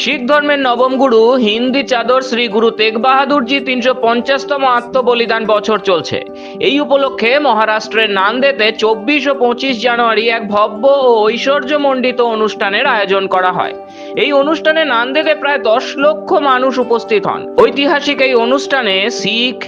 শিখ ধর্মের নবম গুরু হিন্দি চাদর শ্রী গুরু তেগ বাহাদুরজি 350তম আত্মবলিদান বছর চলছে। এই উপলক্ষে মহারাষ্ট্রের নান্দেতে 24 ও 25 জানুয়ারি এক ভব্য ও ঐশ্বর্যমণ্ডিত অনুষ্ঠানের আয়োজন করা হয়। এই অনুষ্ঠানে নান্দেতে প্রায় 10 লক্ষ মানুষ উপস্থিত হন। ঐতিহাসিক এই অনুষ্ঠানে শিখ,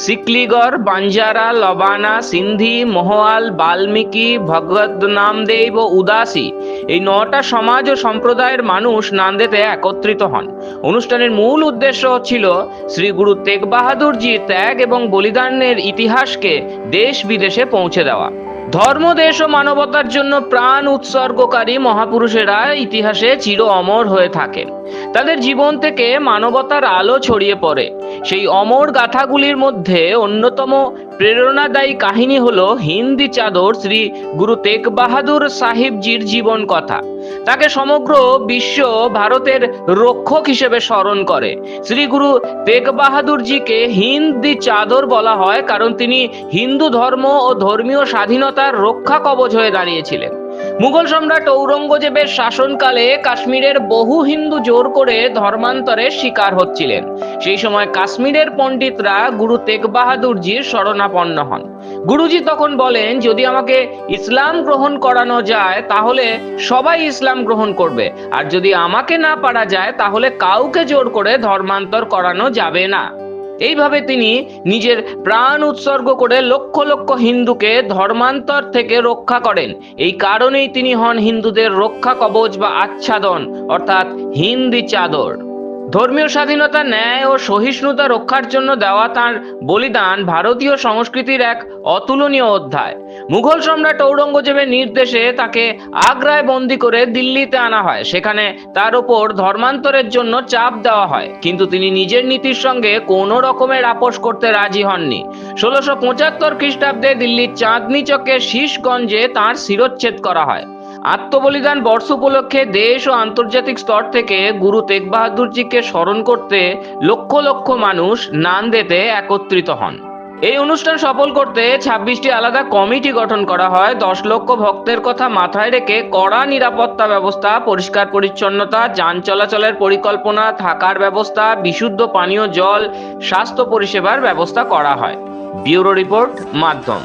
সিকলিগর, বাঞ্জারা, লবানা, সিন্ধি, মহোয়াল, বাল্মীকি, ভগৎ নামদেব ও উদাসী এই 9টা সমাজ ও সম্প্রদায়ের মানুষ নান্দেতে একত্রিত হন। অনুষ্ঠানের মূল উদ্দেশ্য ছিল শ্রী গুরু তেগ বাহাদুরজির ত্যাগ এবং বলিদানের ইতিহাসকে দেশ বিদেশে পৌঁছে দেওয়া। ধর্ম, দেশ ও মানবতার জন্য প্রাণ উৎসর্গকারী মহাপুরুষেরা ইতিহাসে চির অমর হয়ে থাকেন। তাদের জীবন থেকে মানবতার আলো ছড়িয়ে পড়ে। সেই অমর গাথাগুলির মধ্যে অন্যতম প্রেরণাদায়ী কাহিনী হলো হিন্দি চাদর শ্রী গুরু তেগ বাহাদুর সাহিবজির জীবন কথা। তাকে সমগ্র বিশ্ব ভারতের রক্ষক হিসেবে স্মরণ করে। শ্রী গুরু তেগ বাহাদুরজিকে হিন্দি চাদর বলা হয় কারণ তিনি হিন্দু ধর্ম ও ধর্মীয় স্বাধীনতার রক্ষা কবচ হয়ে দাঁড়িয়েছিলেন। মুঘল সম্রাট ঔরঙ্গজেবের শাসনকালে কাশ্মীরের বহু হিন্দু জোর করে ধর্মান্তরের শিকার হচ্ছিলেন। সেই সময় কাশ্মীরের পণ্ডিতরা গুরু তেগ বাহাদুরজির শরণাপন্ন হন। গুরুজি তখন বলেন, যদি আমাকে ইসলাম গ্রহণ করানো যায় তাহলে সবাই ইসলাম গ্রহণ করবে, আর যদি আমাকে না পারা যায় তাহলে কাউকে জোর করে ধর্মান্তর করানো যাবে না। এইভাবে তিনি নিজের প্রাণ উৎসর্গ করে লক্ষ লক্ষ হিন্দুকে ধর্মান্তর থেকে রক্ষা করেন। এই কারণেই তিনি হন হিন্দুদের রক্ষা কবচ বা আচ্ছাদন, অর্থাৎ হিন্দি চাদর। ধর্মীয় স্বাধীনতা, ন্যায় ও সহিষ্ণুতা রক্ষার জন্য দেওয়া তাঁর বলিদান ভারতীয় সংস্কৃতির এক অতুলনীয় অধ্যায়। মুঘল সম্রাট ঔরঙ্গজেবের নির্দেশে তাকে আগ্রায় বন্দী করে দিল্লিতে আনা হয়। সেখানে তার উপর ধর্মান্তরের জন্য চাপ দেওয়া হয়, কিন্তু তিনি নিজের নীতির সঙ্গে কোনো রকমের আপোষ করতে রাজি হননি। 1675 খ্রিস্টাব্দে দিল্লির চাঁদনি চকে শীশগঞ্জে তাঁর শিরচ্ছেদ করা হয়। আত্মবলিদান বর্ষ উপলক্ষে দেশ ও আন্তর্জাতিক স্তর থেকে গুরু তেগ বাহাদুরজিকে স্মরণ করতে লক্ষ লক্ষ মানুষ নান্দেতে একত্রিত হন। এই অনুষ্ঠান সফল করতে 26টি আলাদা কমিটি গঠন করা হয়। 10 লক্ষ ভক্তের কথা মাথায় রেখে কড়া নিরাপত্তা ব্যবস্থা, পরিষ্কার পরিচ্ছন্নতা, যান চলাচলের পরিকল্পনা, থাকার ব্যবস্থা, বিশুদ্ধ পানীয় জল, স্বাস্থ্য পরিষেবার ব্যবস্থা করা হয়। ব্যুরো রিপোর্ট, মাধ্যম।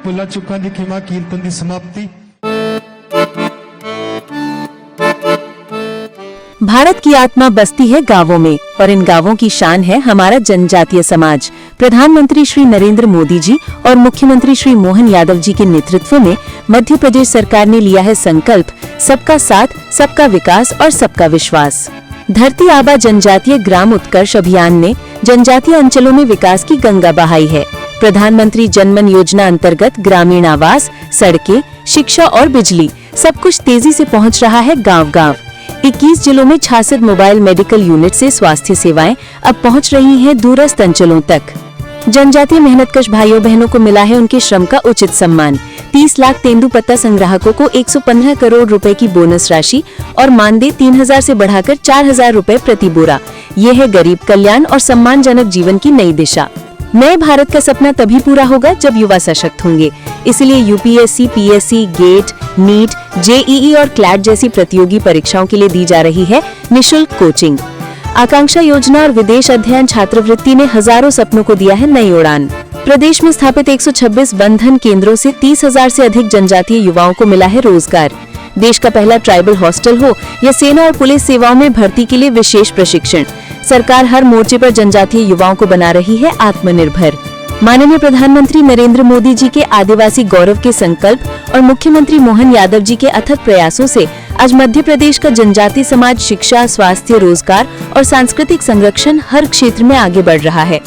पुला चुका दी खिमा कीर्तन दी समाप्ति। भारत की आत्मा बसती है गांवों में और इन गांवों की शान है हमारा जनजातीय समाज। प्रधानमंत्री श्री नरेंद्र मोदी जी और मुख्यमंत्री श्री मोहन यादव जी के नेतृत्व में मध्य प्रदेश सरकार ने लिया है संकल्प, सबका साथ, सबका विकास और सबका विश्वास। धरती आबा जनजातीय ग्राम उत्कर्ष अभियान ने जनजातीय अंचलों में विकास की गंगा बहाई है। प्रधानमंत्री जनमन योजना अंतर्गत ग्रामीण आवास, सड़कें, शिक्षा और बिजली सब कुछ तेजी से पहुंच रहा है गांव-गांव। 21 जिलों में 66 मोबाइल मेडिकल यूनिट से स्वास्थ्य सेवाएं अब पहुंच रही हैं दूरस्थ अंचलों तक। जनजातीय मेहनतकश भाइयों बहनों को मिला है उनके श्रम का उचित सम्मान। 30 लाख तेंदुपत्ता संग्राहकों को 115 करोड़ रुपए की बोनस राशि और मानदेय 3000 से बढ़ाकर 4000 रुपए प्रति बोरा। ये है गरीब कल्याण और सम्मानजनक जीवन की नई दिशा। नए भारत का सपना तभी पूरा होगा जब युवा सशक्त होंगे। इसलिए UPSC, PSC, GATE, NEET, JEE और क्लैट जैसी प्रतियोगी परीक्षाओं के लिए दी जा रही है निशुल्क कोचिंग। आकांक्षा योजना और विदेश अध्ययन छात्रवृत्ति ने हजारों सपनों को दिया है नई उड़ान। प्रदेश में स्थापित 126 बंधन केंद्रों से 30,000 से अधिक जनजातीय युवाओं को मिला है रोजगार। देश का पहला ट्राइबल हॉस्टल हो या सेना और पुलिस सेवाओं में भर्ती के लिए विशेष प्रशिक्षण, सरकार हर मोर्चे पर जनजातीय युवाओं को बना रही है आत्मनिर्भर। माननीय प्रधानमंत्री नरेंद्र मोदी जी के आदिवासी गौरव के संकल्प और मुख्यमंत्री मोहन यादव जी के अथक प्रयासों से आज मध्य प्रदेश का जनजातीय समाज शिक्षा, स्वास्थ्य, रोजगार और सांस्कृतिक संरक्षण हर क्षेत्र में आगे बढ़ रहा है।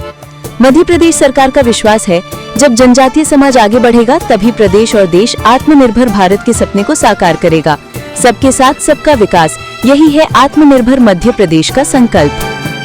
मध्य प्रदेश सरकार का विश्वास है, जब जनजातीय समाज आगे बढ़ेगा तभी प्रदेश और देश आत्मनिर्भर भारत के सपने को साकार करेगा। सबके साथ सबका विकास, यही है आत्मनिर्भर मध्य प्रदेश का संकल्प।